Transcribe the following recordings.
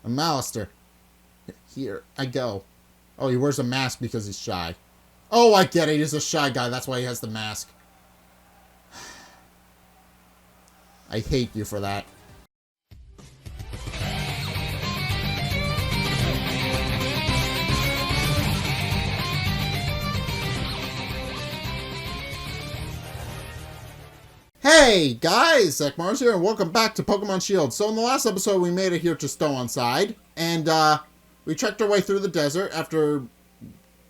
I'm Allister. Here I go. Oh, he wears a mask because he's shy. Oh, I get it. He's a shy guy. That's why he has the mask. I hate you for that. Hey guys, Zack here, and welcome back to Pokemon Shield. So in the last episode, we made it here to Stow-on-Side, and we trekked our way through the desert. After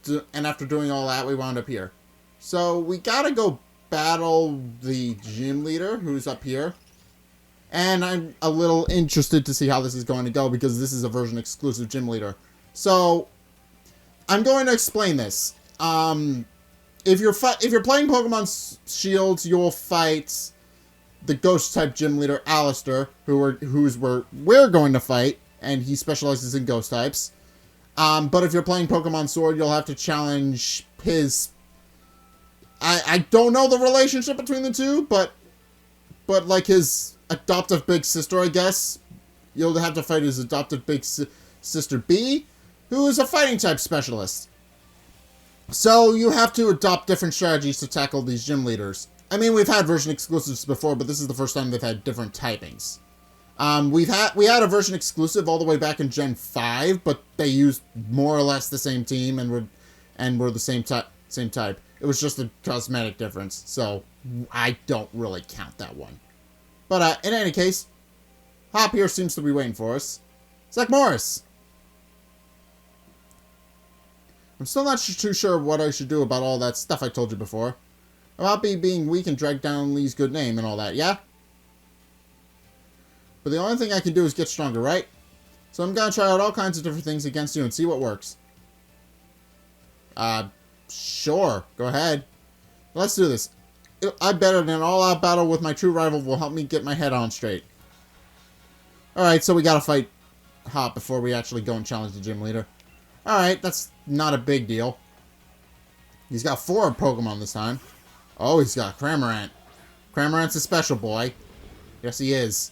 doing all that, we wound up here. So we gotta go battle the gym leader, who's up here. And I'm a little interested to see how this is going to go, because this is a version exclusive gym leader. So I'm going to explain this. If you're playing Pokemon Shield, you'll fight the Ghost-type gym leader, Allister, we're going to fight, and he specializes in Ghost types. But if you're playing Pokemon Sword, you'll have to challenge his... I don't know the relationship between the two, but like his adoptive big sister, I guess. You'll have to fight his adoptive big sister, Bede, who is a fighting-type specialist. So you have to adopt different strategies to tackle these gym leaders. I mean, we've had version exclusives before, but this is the first time they've had different typings. We had a version exclusive all the way back in Gen 5, but they used more or less the same team and were the same type. It was just a cosmetic difference, so I don't really count that one. But in any case, Hop here seems to be waiting for us. Zack Morris. I'm still not too sure what I should do about all that stuff I told you before. About me being weak and drag down Lee's good name and all that, yeah? But the only thing I can do is get stronger, right? So I'm gonna try out all kinds of different things against you and see what works. Sure. Go ahead. Let's do this. I bet an all-out battle with my true rival will help me get my head on straight. Alright, so we gotta fight Hop before we actually go and challenge the gym leader. Alright, that's not a big deal. He's got 4 Pokemon this time. Oh, he's got Cramorant. Cramorant's a special boy. Yes, he is.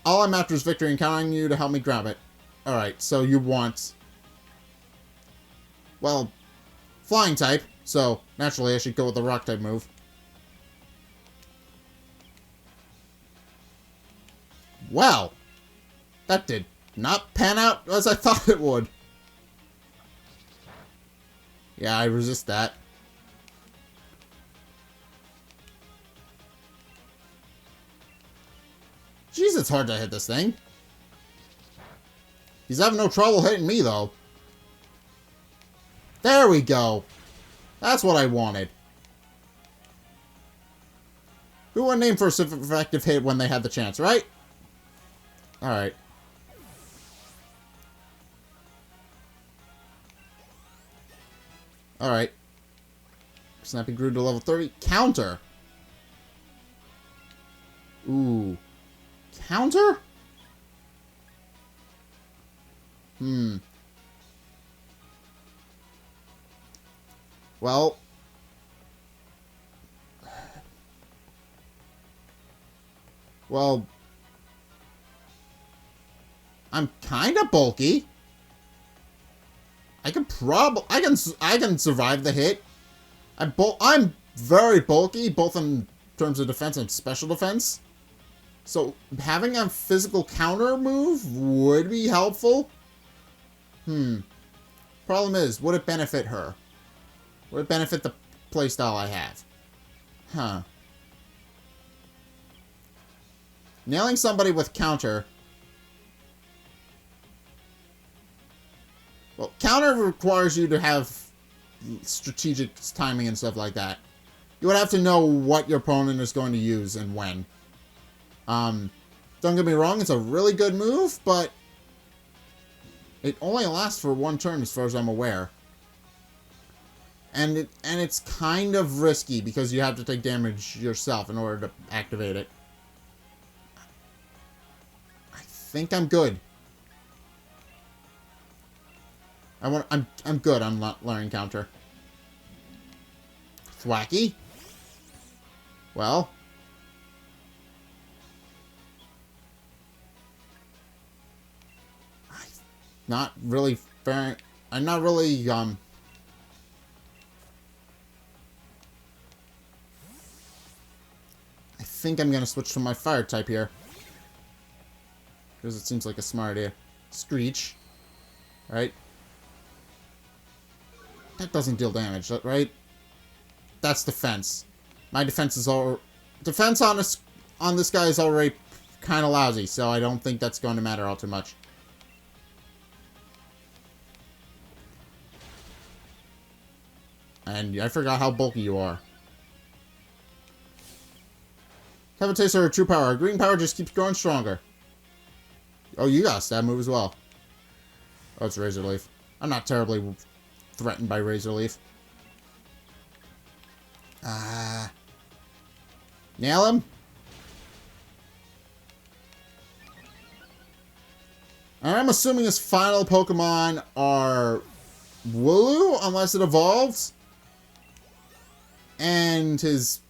All I'm after is victory and counting on you to help me grab it. Alright, so you want... well, flying type. So, naturally, I should go with the rock type move. Well, that did not pan out as I thought it would. Yeah, I resist that. Jeez, it's hard to hit this thing. He's having no trouble hitting me, though. There we go. That's what I wanted. Who wouldn't aim for a effective hit when they had the chance, right? Alright. Alright. Snapping grew to level 30. Counter! Ooh. Counter? Well. Well. I'm kinda bulky. I can survive the hit. I'm very bulky, both in terms of defense and special defense. So having a physical counter move would be helpful. Problem is, would it benefit her? Would it benefit the playstyle I have? Huh. Nailing somebody with counter... well, counter requires you to have strategic timing and stuff like that. You would have to know what your opponent is going to use and when. Don't get me wrong, it's a really good move, but it only lasts for 1 turn as far as I'm aware. And it's kind of risky because you have to take damage yourself in order to activate it. I think I'm good. I'm good on learning counter. Thwacky. Well. not really fair. I'm not really, I think I'm gonna switch to my fire type here. Because it seems like a smart idea. Screech. Right? That doesn't deal damage, right? That's defense. My defense is all... Defense on this guy is already kind of lousy, so I don't think that's going to matter all too much. And I forgot how bulky you are. Have a taste of her true power. Her green power just keeps growing stronger. Oh, you got a stab move as well. Oh, it's Razor Leaf. I'm not terribly threatened by Razor Leaf. Nail him? I'm assuming his final Pokemon are Wooloo, unless it evolves. And his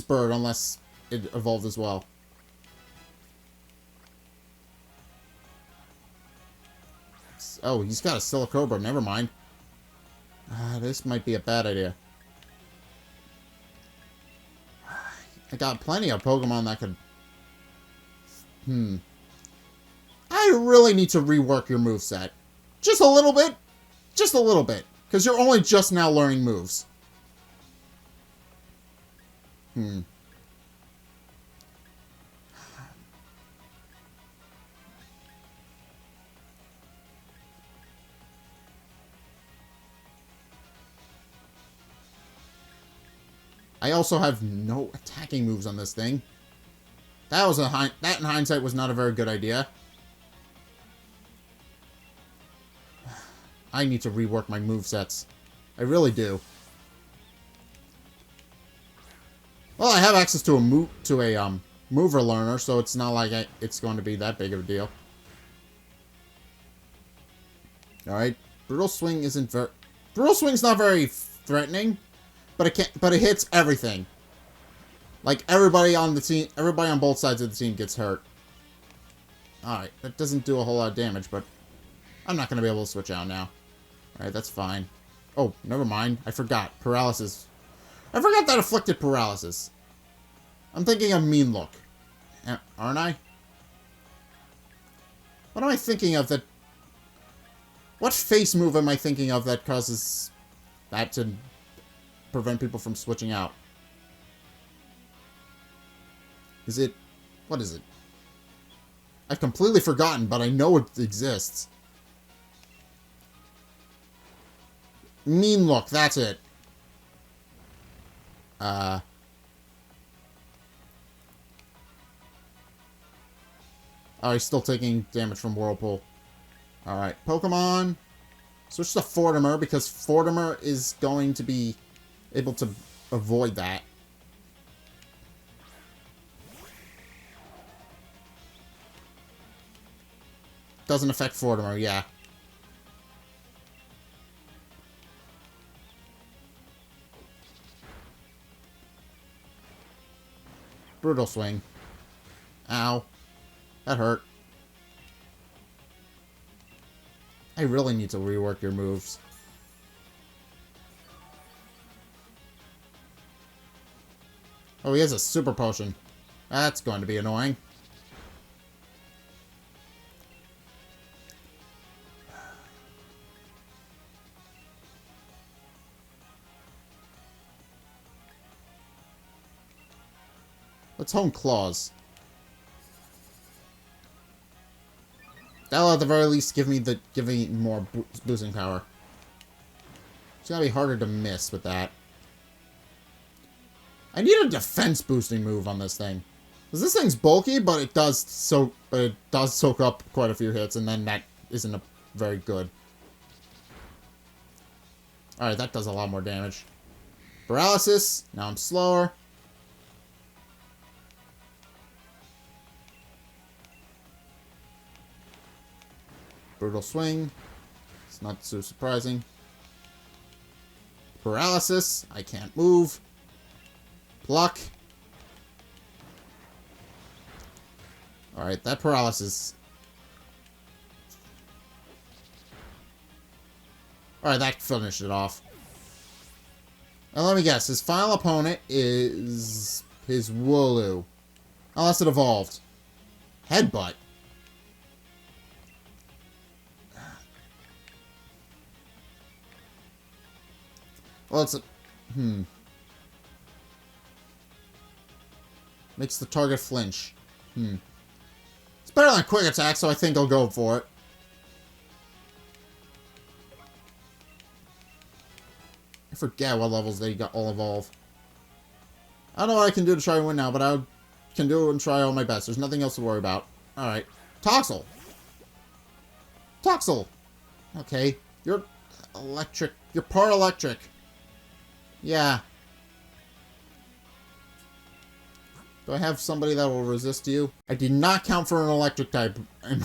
bird, unless it evolved as well. Oh, he's got a Silicobra. Never mind. This might be a bad idea. I got plenty of Pokemon that could... I really need to rework your moveset. Just a little bit. Just a little bit. Because you're only just now learning moves. I also have no attacking moves on this thing. That in hindsight was not a very good idea. I need to rework my movesets. I really do. Well, I have access to a mover learner, so it's not like it's going to be that big of a deal. All right, Brutal Swing isn't very. Brutal Swing's not very threatening, but it hits everything. Like everybody on the team, everybody on both sides of the team gets hurt. All right, that doesn't do a whole lot of damage, but I'm not going to be able to switch out now. All right, that's fine. Oh, never mind. I forgot. Paralysis. I forgot that afflicted paralysis. I'm thinking of Mean Look. Aren't I? What am I thinking of that... What face move am I thinking of that causes that to prevent people from switching out? Is it... What is it? I've completely forgotten, but I know it exists. Mean Look, that's it. Oh, he's still taking damage from Whirlpool. Alright, Pokemon. Switch to Fortimer, because Fortimer is going to be able to avoid that. Doesn't affect Fortimer, yeah. Brutal Swing. Ow. That hurt. I really need to rework your moves. Oh, he has a Super Potion. That's going to be annoying. Let's Hone Claws. That'll at the very least give me more boosting power. It's gonna be harder to miss with that. I need a defense boosting move on this thing. Because this thing's bulky, but it does soak up quite a few hits, and then that isn't very good. Alright, that does a lot more damage. Paralysis. Now I'm slower. Brutal Swing. It's not so surprising. Paralysis. I can't move. Pluck. Alright, that paralysis. Alright, that finished it off. Now let me guess, his final opponent is his Wooloo. Unless it evolved. Headbutt. Well, it's a... Makes the target flinch. It's better than quick attack, so I think I'll go for it. I forget what levels they got all evolve. I don't know what I can do to try and win now, but I can do it and try all my best. There's nothing else to worry about. Alright. Toxel! Toxel! Okay. You're electric. You're part electric. Yeah. Do I have somebody that will resist you? I did not count for an electric type in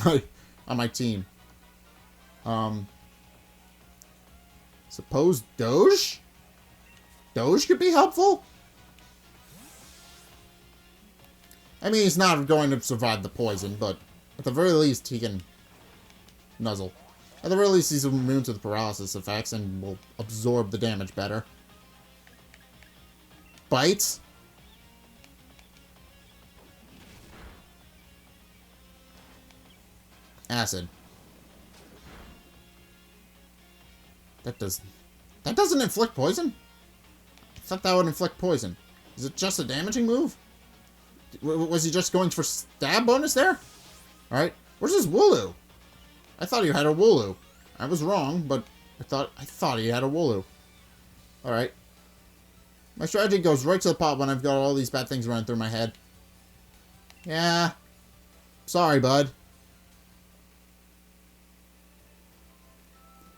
on my team. Suppose Doge? Doge could be helpful? I mean, he's not going to survive the poison, but at the very least, he can nuzzle. At the very least, he's immune to the paralysis effects and will absorb the damage better. Bites? Acid. That doesn't inflict poison? I thought that would inflict poison. Is it just a damaging move? Was he just going for stab bonus there? Alright. Where's his Wooloo? I thought he had a Wooloo. I was wrong, but I thought he had a Wooloo. Alright. My strategy goes right to the pot when I've got all these bad things running through my head. Yeah. Sorry, bud.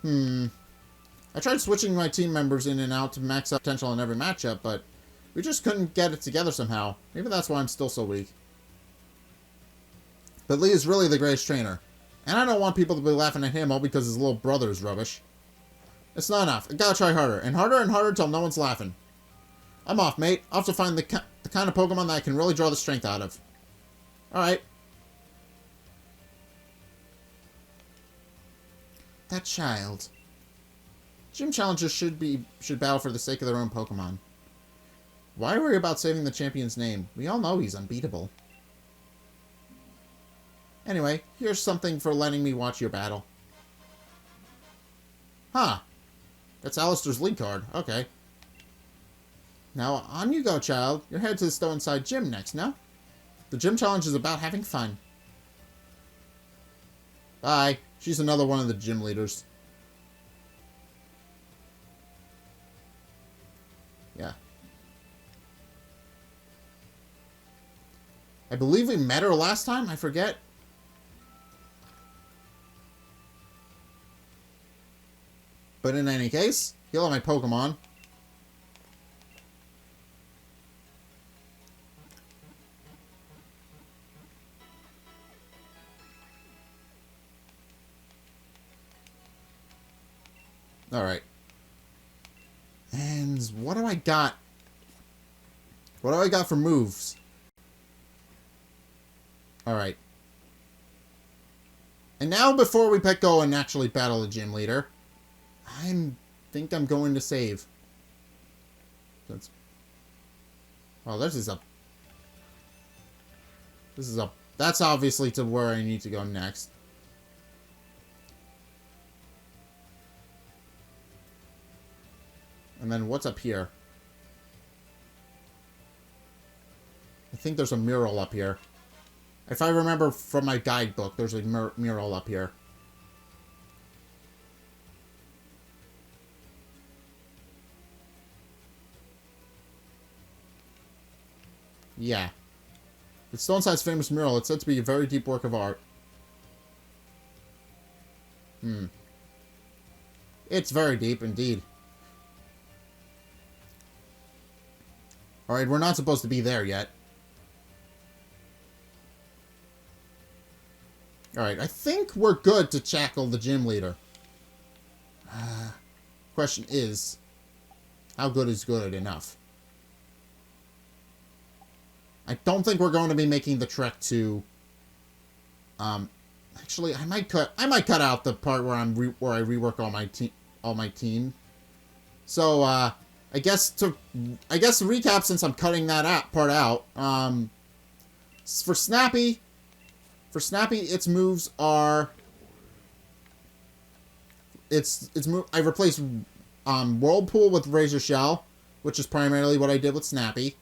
I tried switching my team members in and out to max out potential in every matchup, but we just couldn't get it together somehow. Maybe that's why I'm still so weak. But Lee is really the greatest trainer. And I don't want people to be laughing at him all because his little brother is rubbish. It's not enough. I gotta try harder and harder till no one's laughing. I'm off, mate. I'll have to find the kind of Pokemon that I can really draw the strength out of. Alright. That child. Gym challengers should battle for the sake of their own Pokemon. Why worry about saving the champion's name? We all know he's unbeatable. Anyway, here's something for letting me watch your battle. Huh. That's Allister's lead card. Okay. Now, on you go, child. You're headed to the Stone-Side Gym next, no? The gym challenge is about having fun. Bye. She's another one of the gym leaders. Yeah. I believe we met her last time? I forget. But in any case, heal all my Pokemon. Alright. And what do I got? What do I got for moves? Alright. And now before we go and actually battle the gym leader, I think I'm going to save. Well, this is up. That's obviously to where I need to go next. And then what's up here? I think there's a mural up here. If I remember from my guidebook, there's a mural up here. Yeah. It's Stone-Side's famous mural. It's said to be a very deep work of art. It's very deep indeed. Alright, we're not supposed to be there yet. Alright, I think we're good to tackle the gym leader. Question is, how good is good enough? I don't think we're going to be making the trek to Actually, I might cut out the part where where I rework all my team. So, I guess to recap, since I'm cutting that part out, for Snappy, its moves are, I replaced, Whirlpool with Razor Shell, which is primarily what I did with Snappy.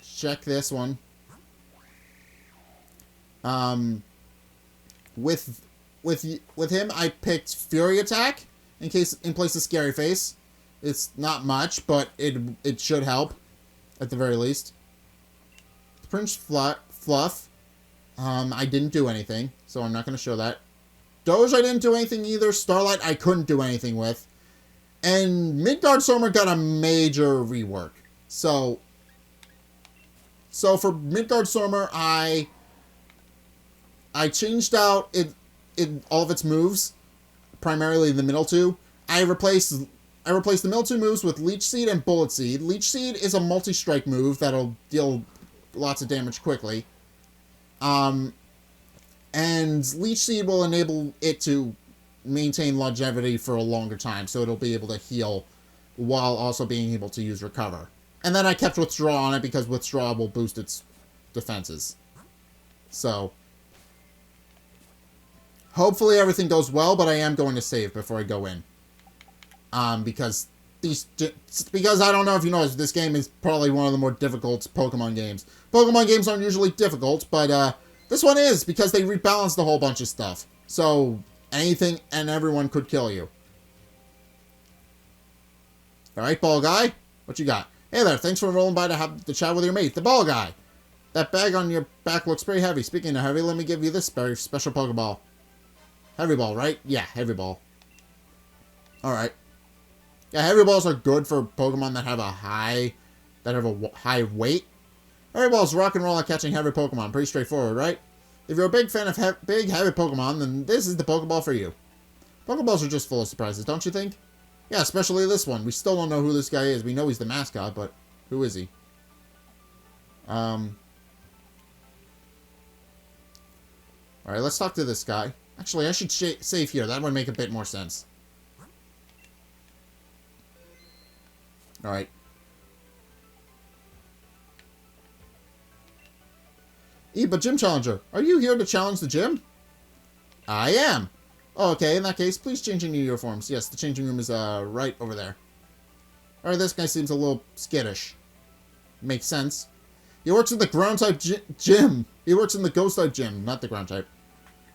Check this one. With him, I picked Fury Attack in place of Scary Face. It's not much, but it should help at the very least. Prince Fluff, I didn't do anything, so I'm not going to show that. Doge, I didn't do anything either. Starlight, I couldn't do anything with. And Midgardsormr got a major rework. So for Midgardsormr, I changed out all of its moves, primarily the middle two. I replaced the middle two moves with Leech Seed and Bullet Seed. Leech Seed is a multi-strike move that'll deal lots of damage quickly. And Leech Seed will enable it to maintain longevity for a longer time, so it'll be able to heal while also being able to use Recover. And then I kept Withdraw on it because Withdraw will boost its defenses. So hopefully everything goes well, but I am going to save before I go in. Because I don't know if you noticed, this game is probably one of the more difficult Pokemon games. Pokemon games aren't usually difficult, but this one is, because they rebalanced a whole bunch of stuff. So anything and everyone could kill you. Alright, Ball Guy, what you got? Hey there, thanks for rolling by to have the chat with your mate, the Ball Guy. That bag on your back looks pretty heavy. Speaking of heavy, let me give you this very special Pokeball. Heavy Ball, right? Yeah, Heavy Ball. Alright. Yeah, Heavy Balls are good for Pokemon that have a high weight. Heavy Balls rock and roll at catching heavy Pokemon. Pretty straightforward, right? If you're a big fan of big, heavy Pokemon, then this is the Pokeball for you. Pokeballs are just full of surprises, don't you think? Yeah, especially this one. We still don't know who this guy is. We know he's the mascot, but who is he? Alright, let's talk to this guy. Actually, I should save here. That would make a bit more sense. Alright. But Gym Challenger, are you here to challenge the gym? I am. Oh, okay, in that case, please change into your uniforms. Yes, the changing room is right over there. Alright, this guy seems a little skittish. Makes sense. He works in the ground-type gym. He works in the ghost-type gym, not the ground-type.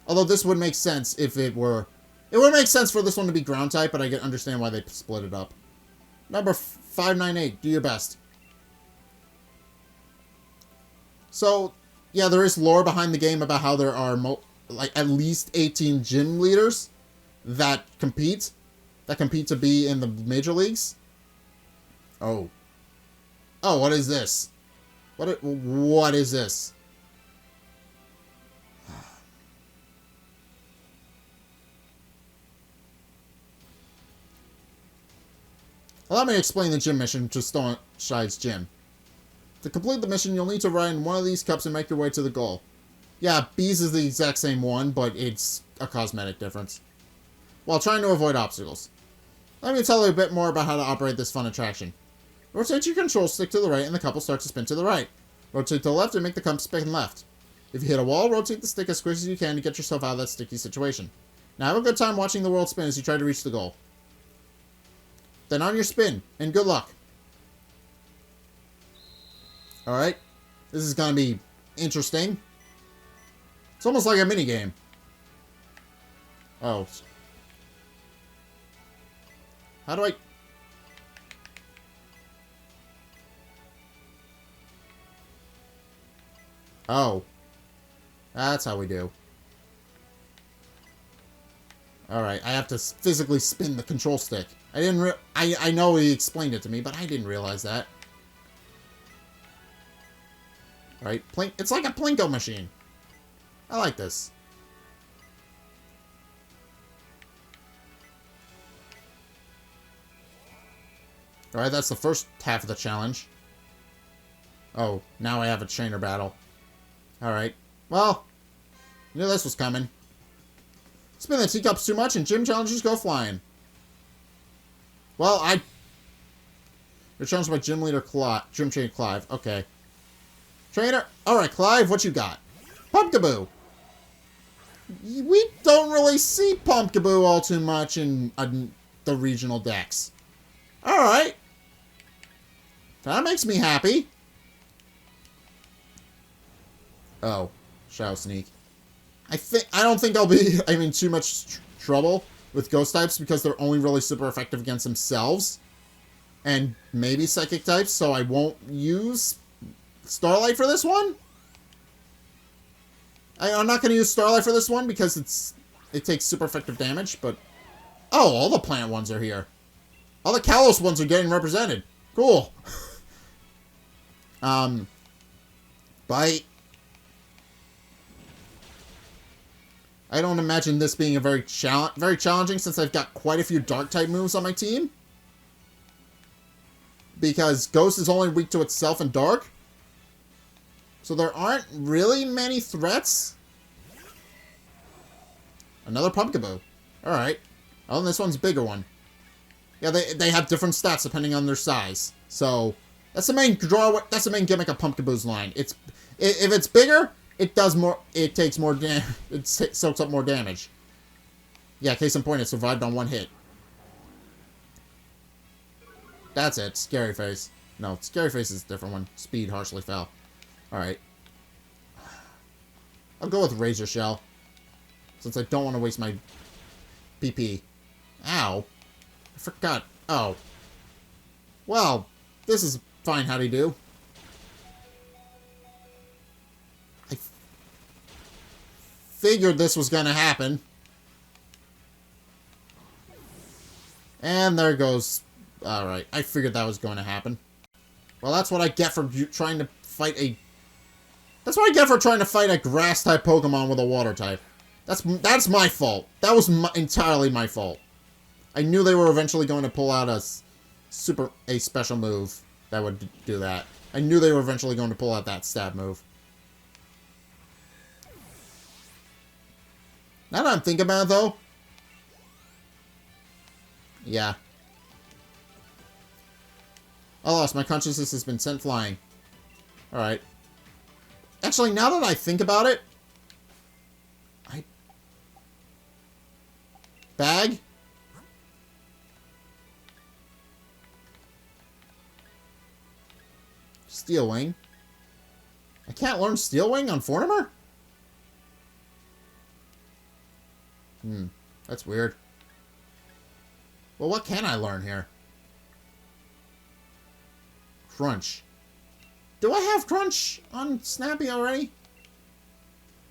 Although this would make sense if it were... It would make sense for this one to be ground-type, but I can understand why they split it up. Number 598, do your best. So, yeah, there is lore behind the game about how there are at least 18 gym leaders that compete to be in the major leagues. Oh. Oh, what is this? What is this? Allow me to explain the gym mission to Stoneshide's gym. To complete the mission, you'll need to ride in one of these cups and make your way to the goal. Yeah, Bees is the exact same one, but it's a cosmetic difference. While trying to avoid obstacles. Let me tell you a bit more about how to operate this fun attraction. Rotate your control stick to the right and the cup will start to spin to the right. Rotate to the left and make the cup spin left. If you hit a wall, rotate the stick as quick as you can to get yourself out of that sticky situation. Now have a good time watching the world spin as you try to reach the goal. Then on your spin, and good luck. Alright, this is gonna be interesting. It's almost like a minigame. Oh. How do I... Oh. That's how we do. Alright, I have to physically spin the control stick. I know he explained it to me, but I didn't realize that. Right? It's like a Plinko machine. I like this. Alright, that's the first half of the challenge. Oh, now I have a trainer battle. Alright. Well, knew this was coming. Spin the teacups too much and gym challenges go flying. Well, You're challenged by gym leader Gym trainer Clive. Okay. Trainer. Alright, Clive, what you got? Pumpkaboo. We don't really see Pumpkaboo all too much in the regional decks. Alright. That makes me happy. Oh. Shadow Sneak. I don't think I'll be in too much trouble with ghost types because they're only really super effective against themselves. And maybe psychic types, so I won't use Starlight for this one. I'm not going to use Starlight for this one because it takes super effective damage, but... Oh, all the plant ones are here. All the Kalos ones are getting represented. Cool. Bite. I don't imagine this being a very challenging since I've got quite a few Dark-type moves on my team. Because Ghost is only weak to itself and Dark. So there aren't really many threats. Another Pumpkaboo. Alright. Oh, and this one's a bigger one. Yeah, they have different stats depending on their size. So, that's the main gimmick of Pumpkaboo's line. If it's bigger, it takes more damage. It soaks up more damage. Yeah, case in point, it survived on one hit. That's it. Scary Face. No, Scary Face is a different one. Speed harshly fell. Alright. I'll go with Razor Shell. Since I don't want to waste my PP. Ow. I forgot. Oh. Well, this is fine. How do you do? I figured this was going to happen. And there goes... Alright, I figured that was going to happen. Well, that's what I get for trying to fight a... That's what I get for trying to fight a grass-type Pokemon with a water-type. That's my fault. That was entirely my fault. I knew they were eventually going to pull out a special move that would do that. I knew they were eventually going to pull out that stab move. Now that I'm thinking about it, though... Yeah. Alas, my consciousness has been sent flying. Alright. Actually, now that I think about it... Bag? Steel Wing. I can't learn Steel Wing on Fornimer? That's weird. Well, what can I learn here? Crunch. Do I have Crunch on Snappy already?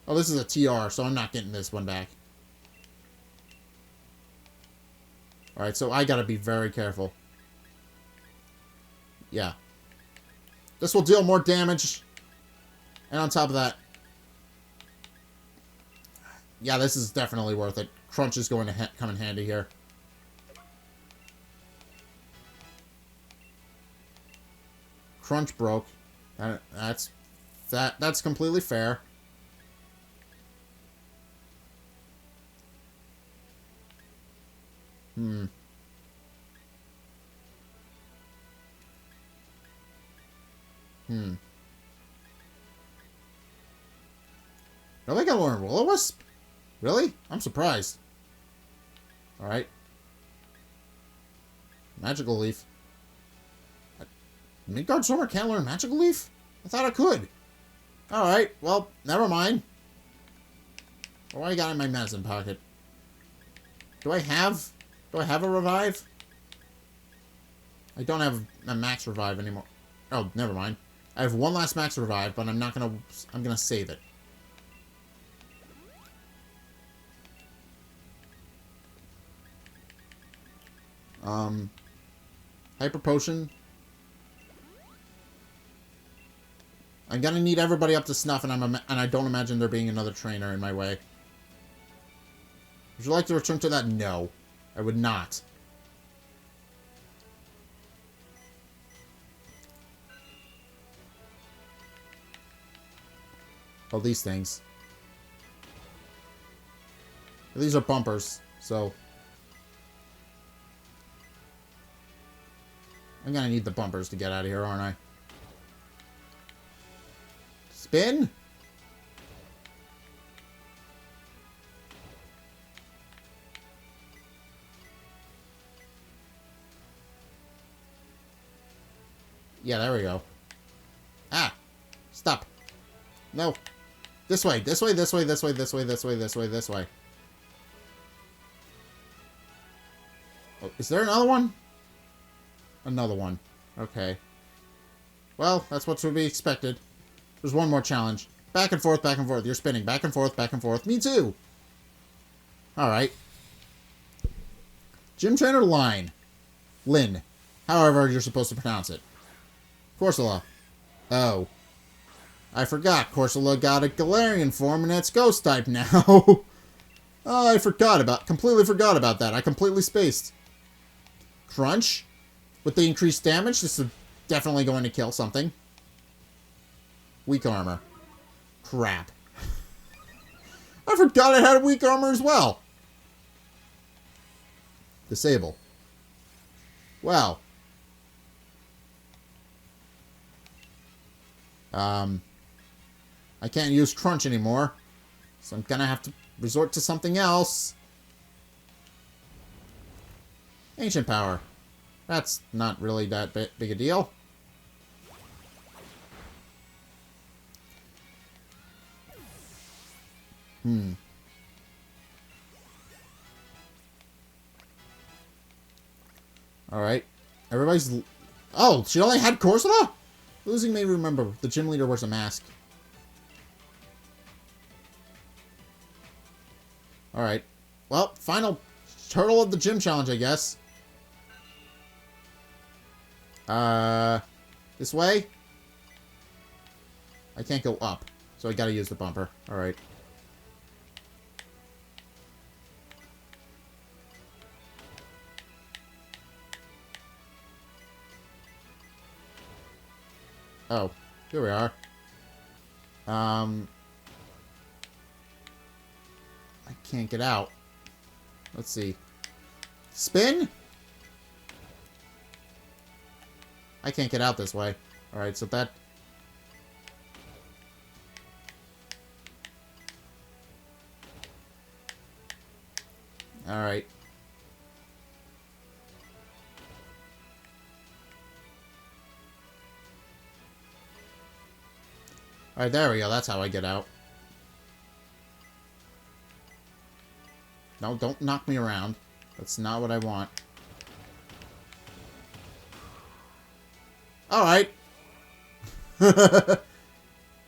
Oh, this is a TR, so I'm not getting this one back. Alright, so I gotta be very careful. Yeah. This will deal more damage. And on top of that... Yeah, this is definitely worth it. Crunch is going to come in handy here. Crunch broke. That's completely fair. Nobody can learn Will-O-Wisp? Really? I'm surprised. Alright. Magical Leaf. Midgard Swimmer can't learn Magical Leaf? I thought I could. Alright, well, never mind. What do I got in my medicine pocket? Do I have a revive? I don't have a max revive anymore. Oh, never mind. I have one last max revive, but I'm gonna save it. Hyper Potion. I'm gonna need everybody up to snuff, and I don't imagine there being another trainer in my way. Would you like to return to that? No. I would not. Oh, these things. These are bumpers, so... I'm gonna need the bumpers to get out of here, aren't I? Spin? Yeah, there we go. Ah! Stop. No. This way, this way, this way, this way, this way, this way, this way, this way. Oh, is there another one? Another one. Okay. Well, that's what should be expected. There's one more challenge. Back and forth, back and forth. You're spinning. Back and forth, back and forth. Me too! Alright. Gym trainer line. Lynn. However you're supposed to pronounce it. Corsola. Oh. I forgot. Corsola got a Galarian form and it's ghost type now. Oh, I completely forgot about that. I completely spaced. Crunch. With the increased damage, this is definitely going to kill something. Weak armor. Crap. I forgot it had weak armor as well. Disable. Well. I can't use Crunch anymore. So I'm gonna have to resort to something else. Ancient Power. That's not really that big a deal. Alright. Everybody's... Oh, she only had Corsola? Losing made me remember. The gym leader wears a mask. Alright. Well, final turtle of the gym challenge, I guess. This way? I can't go up, so I gotta use the bumper. Alright. Oh, here we are. I can't get out. Let's see. Spin? I can't get out this way. Alright, so that... Alright. Alright, there we go. That's how I get out. No, don't knock me around. That's not what I want. Alright.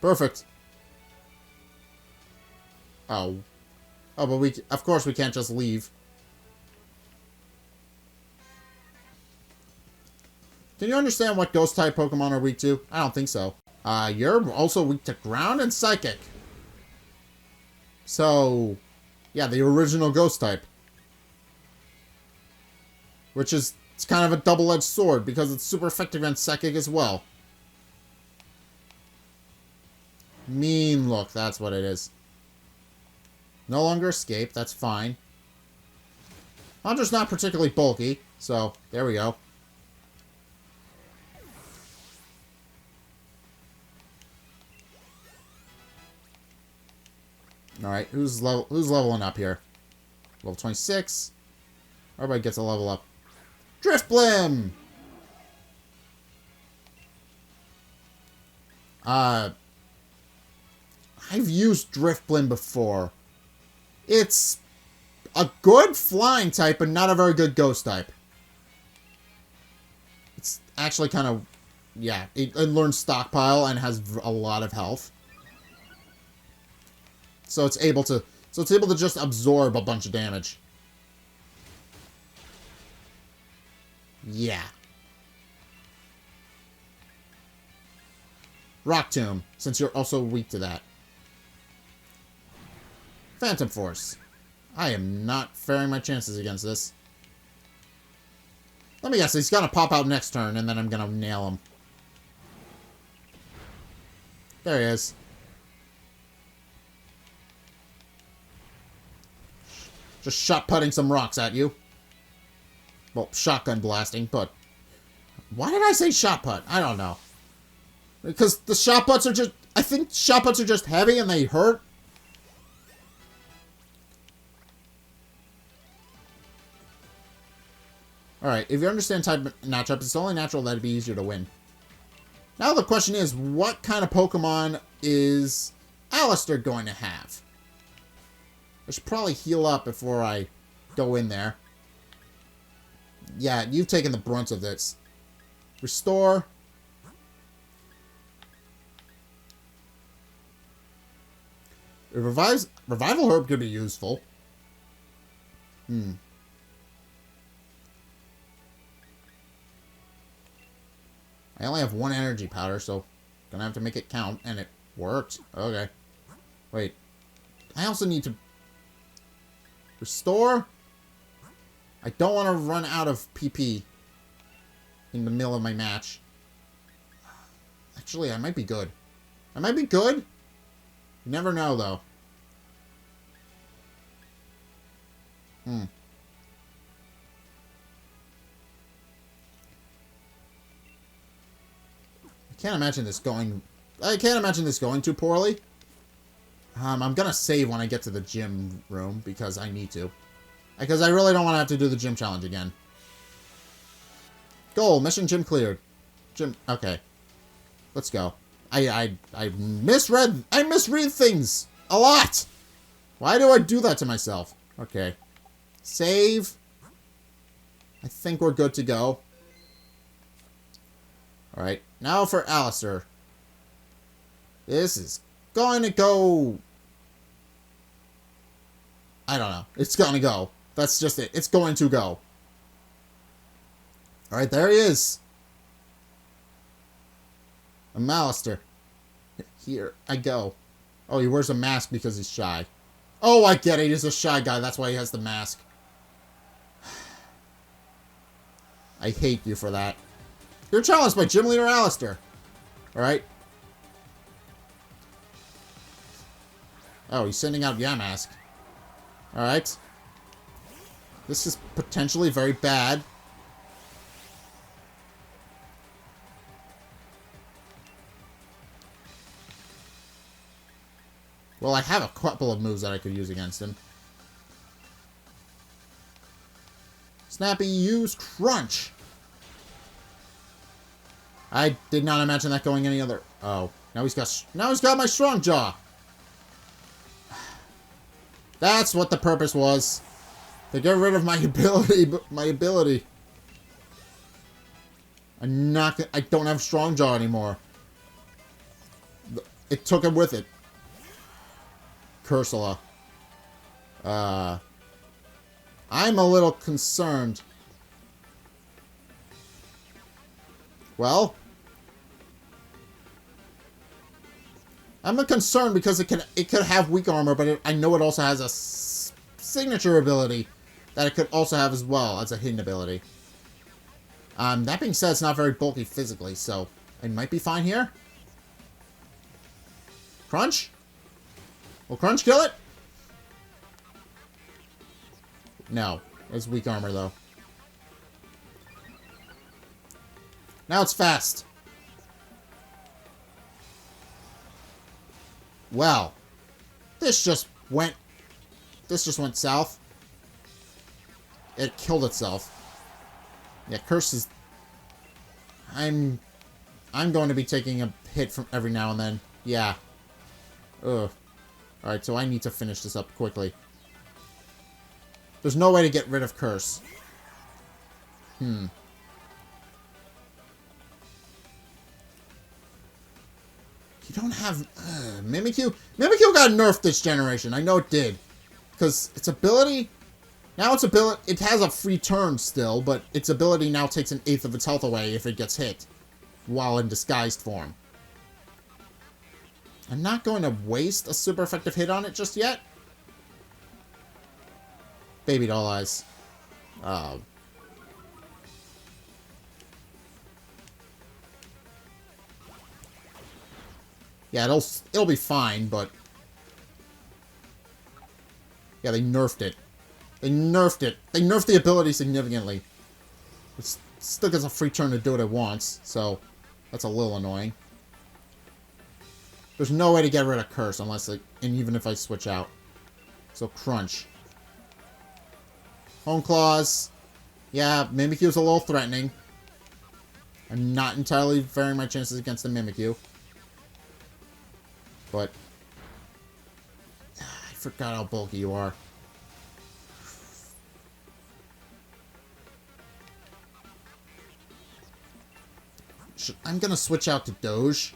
Perfect. Oh. Oh, but of course we can't just leave. Can you understand what ghost-type Pokemon are weak to? I don't think so. You're also weak to ground and psychic. So, yeah, the original ghost-type. Which is, it's kind of a double-edged sword, because it's super effective against psychic as well. Mean look, that's what it is. No longer escape, that's fine. Hunter's not particularly bulky, so there we go. Alright, who's leveling up here? Level 26. Everybody gets a level up. Drifblim! I've used Drifblim before. It's a good flying type, but not a very good ghost type. It's actually kind of... Yeah, it learns Stockpile and has a lot of health. So it's able to just absorb a bunch of damage. Yeah. Rock Tomb, since you're also weak to that. Phantom Force. I am not faring my chances against this. Let me guess, he's gonna pop out next turn, and then I'm gonna nail him. There he is. Just shot-putting some rocks at you. Well, shotgun blasting, but... Why did I say shot-put? I don't know. Because the shot-puts are just... I think shot-puts are just heavy and they hurt. Alright, if you understand type matchup, it's only natural that it'd be easier to win. Now the question is, what kind of Pokemon is Allister going to have? I should probably heal up before I go in there. Yeah, you've taken the brunt of this. Restore. Revival Herb could be useful. I only have one energy powder, so gonna have to make it count, and it worked. Okay. Wait. I also need to restore. I don't want to run out of PP in the middle of my match. Actually, I might be good. I might be good. You never know, though. I can't imagine this going too poorly. I'm gonna save when I get to the gym room because I need to. Because I really don't want to have to do the gym challenge again. Goal, mission gym cleared. Gym, okay. Let's go. I misread things a lot. Why do I do that to myself? Okay. Save. I think we're good to go. Alright, now for Allister. This is going to go... I don't know. It's going to go. That's just it. It's going to go. Alright, there he is. I'm Allister. Here I go. Oh, he wears a mask because he's shy. Oh, I get it. He's a shy guy. That's why he has the mask. I hate you for that. You're challenged by Gym Leader Allister. Alright. Oh, he's sending out Yamask. Alright. This is potentially very bad. Well, I have a couple of moves that I could use against him. Snappy, use Crunch. I did not imagine that going any other... Oh. Now he's got my Strong Jaw. That's what the purpose was. To get rid of my ability. I don't have Strong Jaw anymore. It took him with it. Cursula. I'm a little concerned. Well, I'm concerned because it could have weak armor, but I know it also has a signature ability that it could also have as well as a hidden ability. That being said, it's not very bulky physically, so I might be fine here. Crunch? Will Crunch kill it? No. It's weak armor, though. Now it's fast. Well. This just went south. It killed itself. Yeah, Curse is... I'm going to be taking a hit from every now and then. Yeah. Ugh. Alright, so I need to finish this up quickly. There's no way to get rid of Curse. You don't have... Mimikyu? Mimikyu got nerfed this generation. I know it did. Because its ability... Now its ability... It has a free turn still, but its ability now takes an eighth of its health away if it gets hit. While in disguised form. I'm not going to waste a super effective hit on it just yet. Baby doll eyes. Oh. Yeah, it'll be fine, but... Yeah, they nerfed it. They nerfed it. They nerfed the ability significantly. It still gets a free turn to do what it wants, so that's a little annoying. There's no way to get rid of Curse unless, and even if I switch out. So Crunch. Hone Claws. Yeah, Mimikyu's a little threatening. I'm not entirely varying my chances against the Mimikyu. But I forgot how bulky you are. I'm gonna switch out to Doge.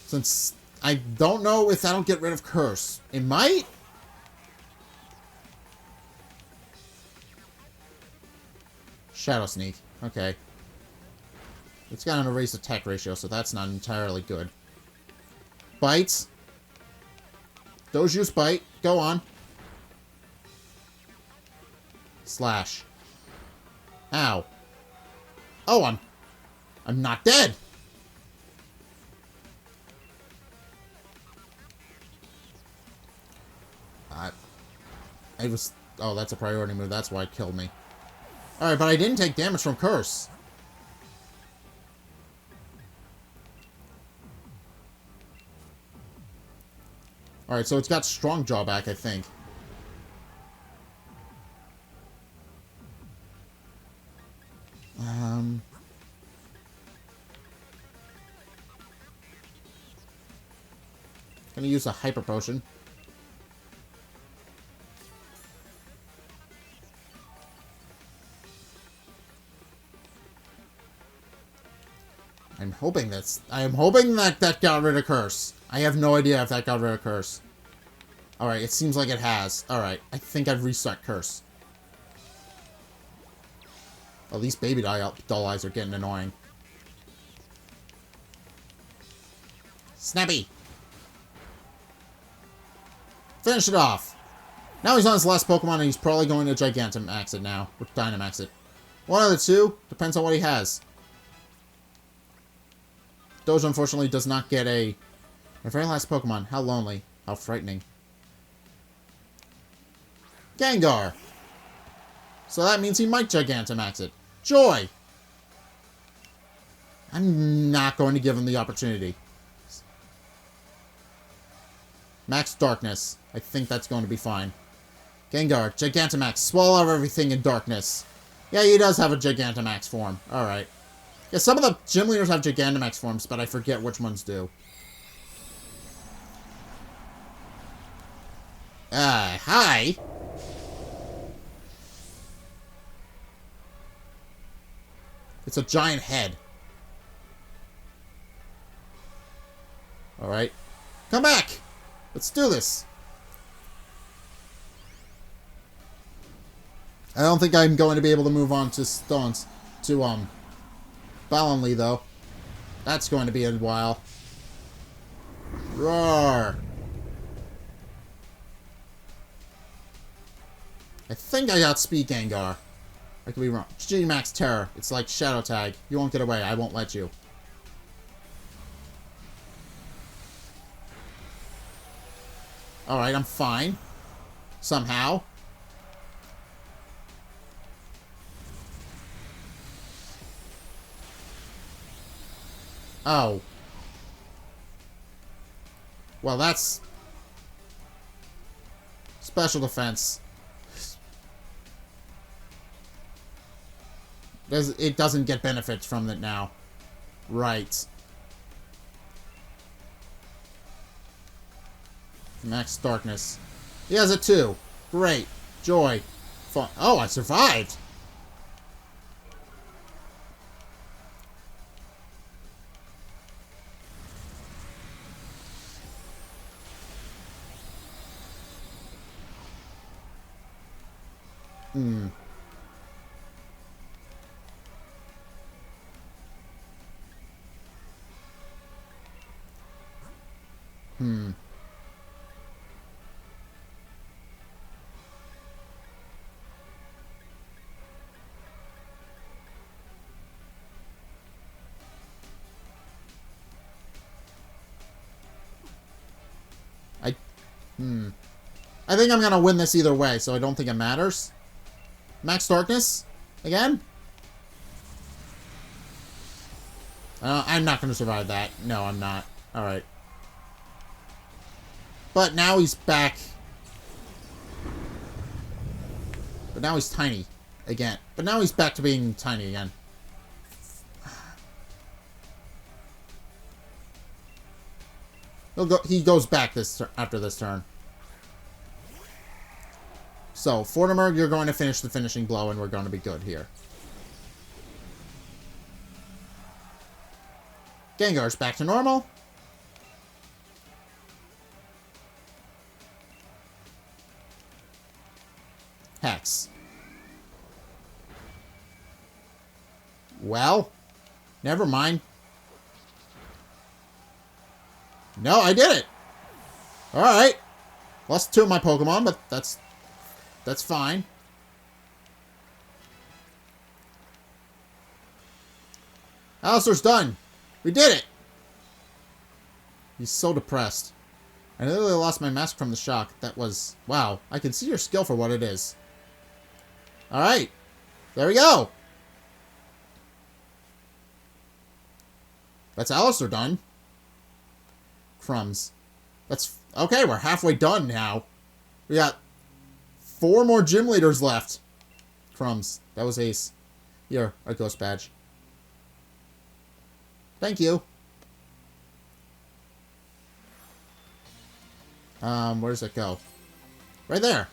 Since I don't know if that'll get rid of Curse. It might? Shadow Sneak. Okay. It's got an erased attack ratio, so that's not entirely good. Bites. Doge use Bite. Go on. Slash. Ow. Oh, I'm not dead. Oh, that's a priority move. That's why it killed me. Alright, but I didn't take damage from Curse. Alright, so it's got strong drawback, I think. Gonna use a Hyper Potion. I'm hoping that got rid of Curse. I have no idea if that got rid of Curse. Alright, it seems like it has. Alright, I think I've reset Curse. Well, these baby doll eyes are getting annoying. Snappy! Finish it off! Now he's on his last Pokemon and he's probably going to Gigantamax it now. Or Dynamax it. One of the two. Depends on what he has. Doge, unfortunately, does not get a... My very last Pokemon. How lonely. How frightening. Gengar! So that means he might Gigantamax it. Joy! I'm not going to give him the opportunity. Max Darkness. I think that's going to be fine. Gengar, Gigantamax. Swallow everything in darkness. Yeah, he does have a Gigantamax form. Alright. Yeah, some of the gym leaders have Gigantamax forms, but I forget which ones do. Hi! It's a giant head. Alright. Come back! Let's do this! I don't think I'm going to be able to move on to Stones. To, Balonly, though. That's going to be a while. Roar! I think I got Speed Gengar. I could be wrong. G-Max Terror. It's like Shadow Tag. You won't get away. I won't let you. Alright, I'm fine. Somehow. Oh. Well, that's... Special defense. It doesn't get benefits from it now. Right. Max Darkness. He has a 2. Great. Joy. Fun. Oh, I survived! Hmm. Hmm. I think I'm going to win this either way, so I don't think it matters. Max Darkness? Again? I'm not going to survive that. No, I'm not. Alright. But now he's back. But now he's tiny. Again. But now he's back to being tiny again. He goes back after this turn. So, Fortimer, you're going to finish the finishing blow, and we're going to be good here. Gengar's back to normal. Hex. Well, never mind. No, I did it! Alright. Lost 2 of my Pokemon, but that's fine. Allister's done. We did it! He's so depressed. I literally lost my mask from the shock. That was... Wow. I can see your skill for what it is. Alright. There we go. That's Allister done. Crumbs. That's... Okay, we're halfway done now. We got 4 more gym leaders left. Crumbs. That was Ace. Here, a ghost badge. Thank you. Where does it go? Right there.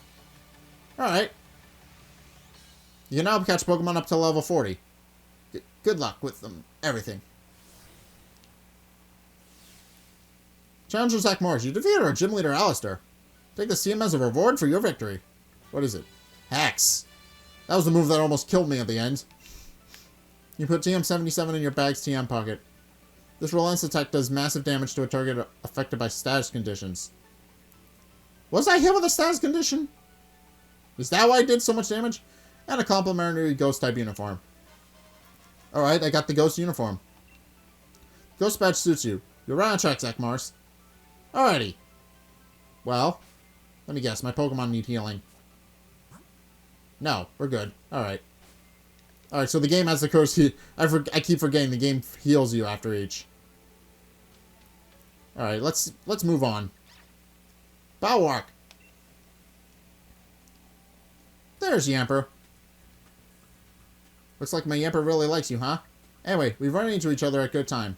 Alright. You can now catch Pokemon up to level 40. Good luck with them. Everything. Challenger Zack Morris. You defeated our gym leader, Allister. Take the CM as a reward for your victory. What is it? Hex. That was the move that almost killed me at the end. You put TM77 in your bag's TM pocket. This Relance attack does massive damage to a target affected by status conditions. Was I hit with a status condition? Is that why I did so much damage? And a complimentary ghost type uniform. Alright, I got the ghost uniform. Ghost badge suits you. You're right on track, Zack Morris. Alrighty. Well, let me guess. My Pokemon need healing. No, we're good. Alright. Alright, so the game has the curse. I keep forgetting the game heals you after each. Alright, let's move on. Bowwark. There's Yamper. Looks like my Yamper really likes you, huh? Anyway, we've run into each other at good time.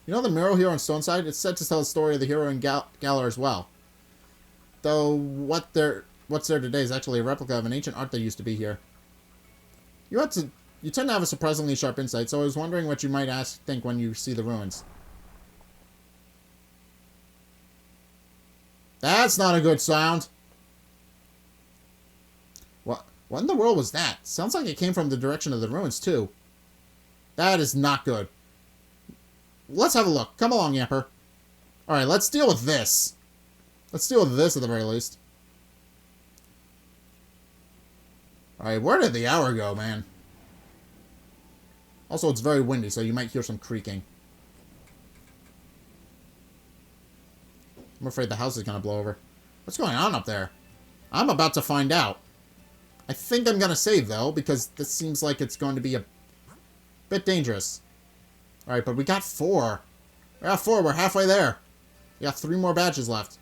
You know the mural here on Stoneside? It's said to tell the story of the hero in Galar as well. Though what's there today is actually a replica of an ancient art that used to be here. You tend to have a surprisingly sharp insight, so I was wondering what you might think when you see the ruins. That's not a good sound. What in the world was that? Sounds like it came from the direction of the ruins, too. That is not good. Let's have a look. Come along, Yamper. Alright, let's deal with this. Let's deal with this at the very least. Alright, where did the hour go, man? Also, it's very windy, so you might hear some creaking. I'm afraid the house is going to blow over. What's going on up there? I'm about to find out. I think I'm going to save, though, because this seems like it's going to be a bit dangerous. Alright, but we got 4. We got 4. We're halfway there. We got 3 more badges left.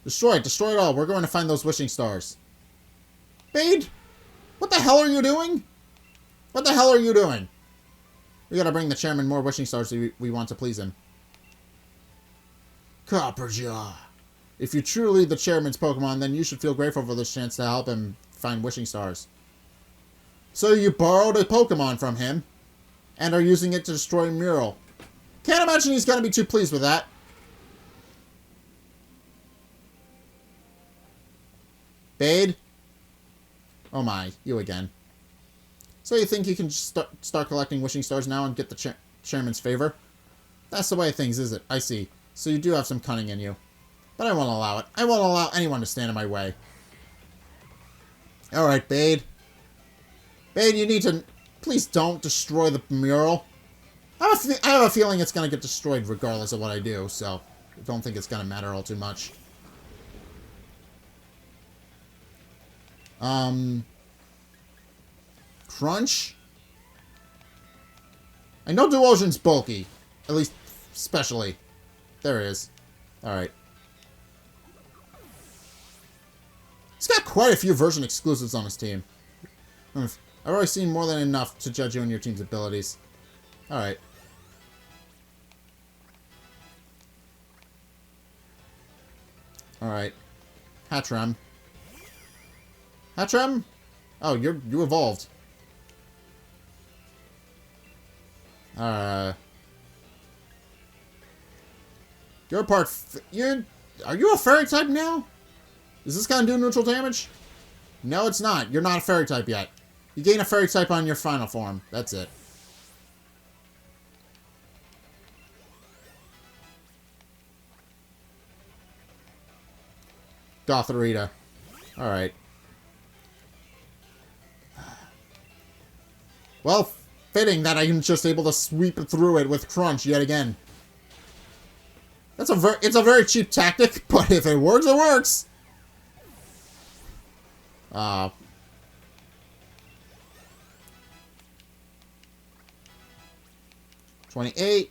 Destroy it. Destroy it all. We're going to find those wishing stars. Bede? What the hell are you doing? What the hell are you doing? We gotta bring the chairman more wishing stars if we want to please him. Copperjaw. If you're truly the chairman's Pokemon, then you should feel grateful for this chance to help him find wishing stars. So you borrowed a Pokemon from him, and are using it to destroy a mural. Can't imagine he's gonna be too pleased with that. Bede? Oh my, you again. So you think you can just start collecting wishing stars now and get the chairman's favor? That's the way of things, is it? I see. So you do have some cunning in you. But I won't allow it. I won't allow anyone to stand in my way. Alright, Bede. Bede, you need to Please don't destroy the mural. I have a feeling it's going to get destroyed regardless of what I do, so I don't think it's going to matter all too much. Crunch? I know Duosion's bulky. At least, specially. There it is. Alright. He's got quite a few version exclusives on his team. I've already seen more than enough to judge you and your team's abilities. Alright. Alright. Hattrem. Hattrem? Oh, you evolved. You're part... Are you a fairy type now? Is this gonna do neutral damage? No, it's not. You're not a fairy type yet. You gain a fairy type on your final form. That's it. Dothrita. Alright. Well, fitting that I'm just able to sweep through it with Crunch yet again. It's a very cheap tactic, but if it works, it works. 28.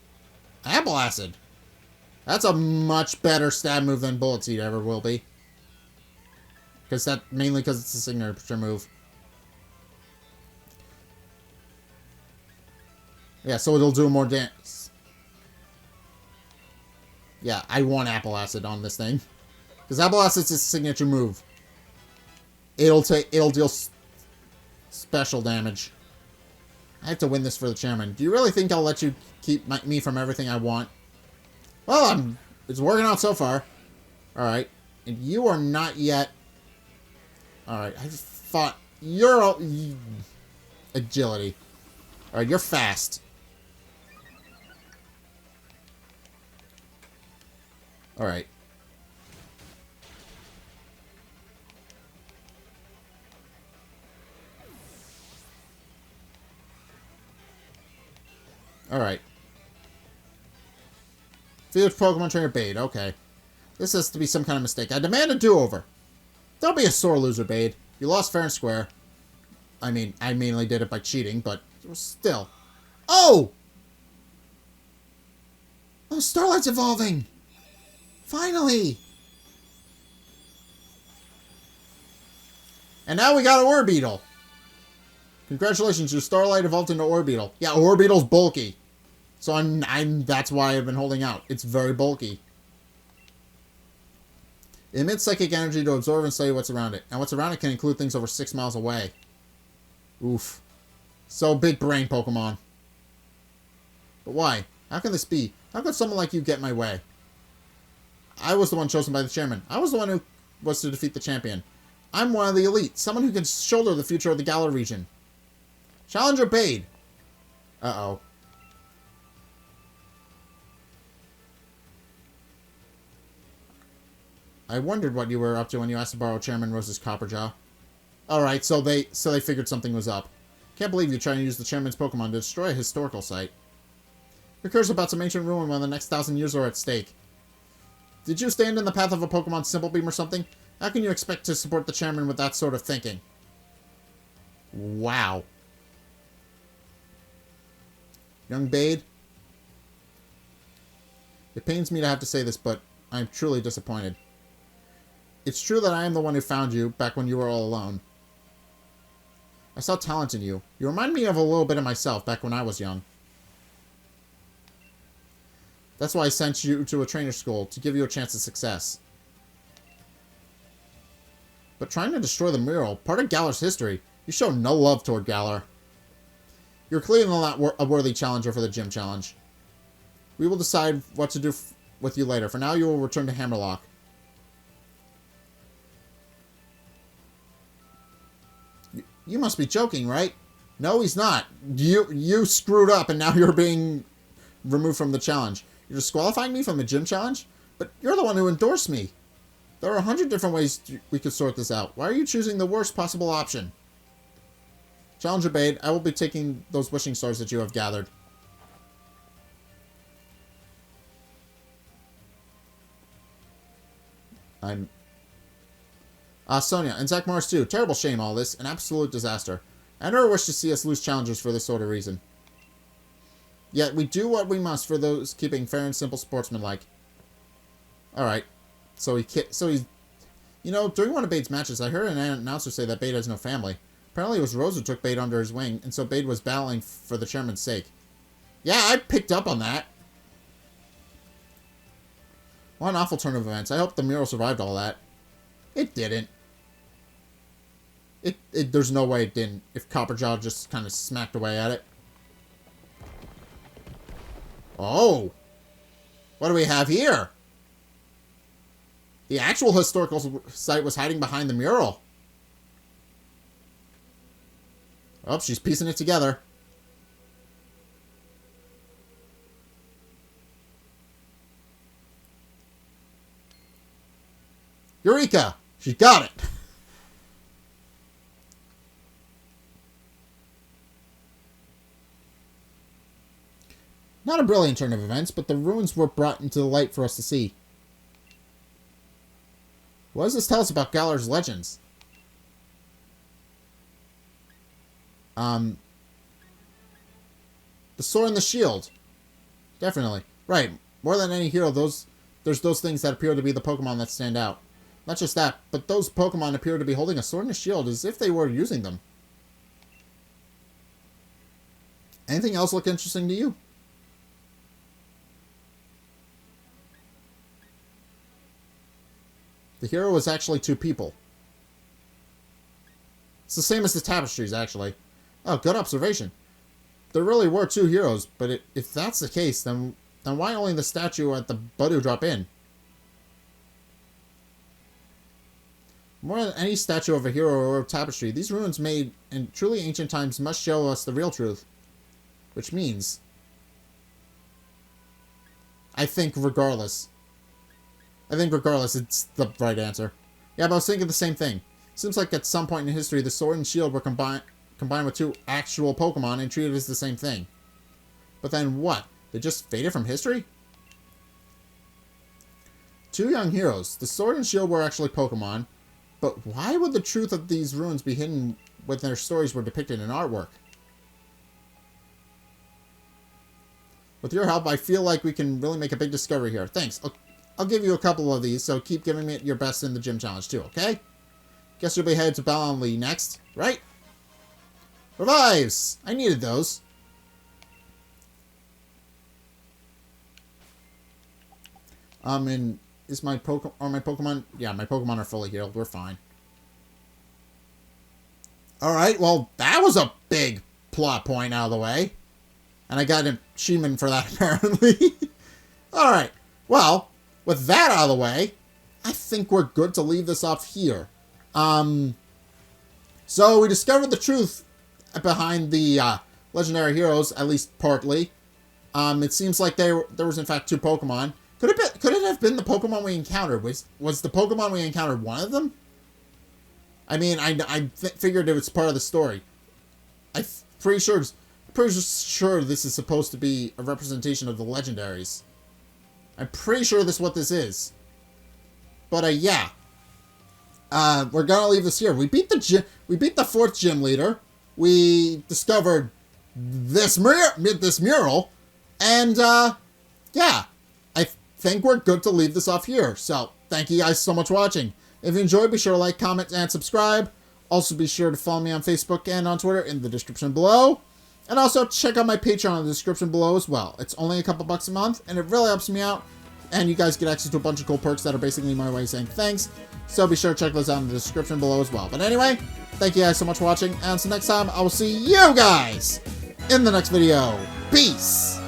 Apple Acid. That's a much better stab move than Bullet Seed ever will be. Mainly because it's a signature move. Yeah, so it'll do more damage. Yeah, I want Apple Acid on this thing. Because Apple Acid's a signature move. It'll deal special damage. I have to win this for the chairman. Do you really think I'll let you keep me from everything I want? Well, it's working out so far. Alright. And you are not yet... Alright, I just thought... You're... Agility. Alright, you're fast. Alright. Alright. Field Pokemon Trainer Bede. Okay. This has to be some kind of mistake. I demand a do-over. Don't be a sore loser, Bede. You lost fair and square. I mean, I mainly did it by cheating, but still. Oh! Oh, Starlight's evolving! Finally! And now we got an Orbeetle. Congratulations, your Starlight evolved into Orbeetle. Yeah, Orbeetle's bulky. So that's why I've been holding out. It's very bulky. It emits psychic energy to absorb and study what's around it. And what's around it can include things over 6 miles away. Oof. So big brain Pokemon. But why? How can this be? How could someone like you get in my way? I was the one chosen by the chairman. I was the one who was to defeat the champion. I'm one of the elite. Someone who can shoulder the future of the Galar region. Challenger Bede. Uh-oh. I wondered what you were up to when you asked to borrow Chairman Rose's Copperjaw. Alright, so they figured something was up. Can't believe you're trying to use the Chairman's Pokemon to destroy a historical site. You're curious about some ancient ruin when the next 1,000 years are at stake. Did you stand in the path of a Pokemon Simple Beam or something? How can you expect to support the Chairman with that sort of thinking? Wow. Young Bede? It pains me to have to say this, but I'm truly disappointed. It's true that I am the one who found you back when you were all alone. I saw talent in you. You remind me of a little bit of myself back when I was young. That's why I sent you to a trainer school, to give you a chance at success. But trying to destroy the mural, part of Galar's history, you show no love toward Galar. You're clearly not a worthy challenger for the gym challenge. We will decide what to do with you later. For now, you will return to Hammerlock. You must be joking, right? No, he's not. You screwed up and now you're being removed from the challenge. You're disqualifying me from the gym challenge? But you're the one who endorsed me. There are 100 different ways we could sort this out. Why are you choosing the worst possible option? Challenger Bede, I will be taking those wishing stars that you have gathered. Sonia, and Zack Morris too. Terrible shame, all this. An absolute disaster. I never wish to see us lose challengers for this sort of reason. Yet we do what we must for those keeping fair and simple sportsmanlike. Alright. So he's... You know, during one of Bede's matches, I heard an announcer say that Bede has no family. Apparently it was Rose who took Bede under his wing, and so Bede was battling for the chairman's sake. Yeah, I picked up on that. What an awful turn of events. I hope the mural survived all that. It didn't. There's no way it didn't, if Copperjaw just kind of smacked away at it. Oh! What do we have here? The actual historical site was hiding behind the mural. Oh, she's piecing it together. Eureka! She got it! Not a brilliant turn of events, but the ruins were brought into the light for us to see. What does this tell us about Galar's legends? The sword and the shield. Definitely. Right. More than any hero, there's those things that appear to be the Pokemon that stand out. Not just that, but those Pokemon appear to be holding a sword and a shield as if they were using them. Anything else look interesting to you? The hero was actually two people. It's the same as the tapestries, actually. Oh, good observation. There really were two heroes, but if that's the case, then why only the statue at the Budu drop in? More than any statue of a hero or a tapestry, these ruins made in truly ancient times must show us the real truth. Which means... I think regardless, it's the right answer. Yeah, but I was thinking the same thing. Seems like at some point in history, the sword and shield were combined with two actual Pokemon and treated as the same thing. But then what? They just faded from history? Two young heroes. The sword and shield were actually Pokemon, but why would the truth of these ruins be hidden when their stories were depicted in artwork? With your help, I feel like we can really make a big discovery here. Thanks. I'll give you a couple of these, so keep giving me your best in the gym challenge too, okay? Guess you'll be headed to Ballonlea next, right? Revives! I needed those. And is my Pokemon? Yeah, my Pokemon are fully healed. We're fine. Alright, well, that was a big plot point out of the way. And I got an achievement for that, apparently. Alright, well, with that out of the way, I think we're good to leave this off here. So we discovered the truth behind the legendary heroes, at least partly. It seems like there was in fact two Pokemon. Could it have been the Pokemon we encountered? Was the Pokemon we encountered one of them? I mean, I figured it was part of the story. I'm pretty sure this is supposed to be a representation of the legendaries. I'm pretty sure this is what this is. But yeah. We're gonna leave this here. We beat the fourth gym leader. We discovered this mural. And yeah. I think we're good to leave this off here. So, thank you guys so much for watching. If you enjoyed, be sure to like, comment, and subscribe. Also, be sure to follow me on Facebook and on Twitter in the description below. And also, check out my Patreon in the description below as well. It's only a couple bucks a month, and it really helps me out. And you guys get access to a bunch of cool perks that are basically my way of saying thanks. So be sure to check those out in the description below as well. But anyway, thank you guys so much for watching. And until next time, I will see you guys in the next video. Peace!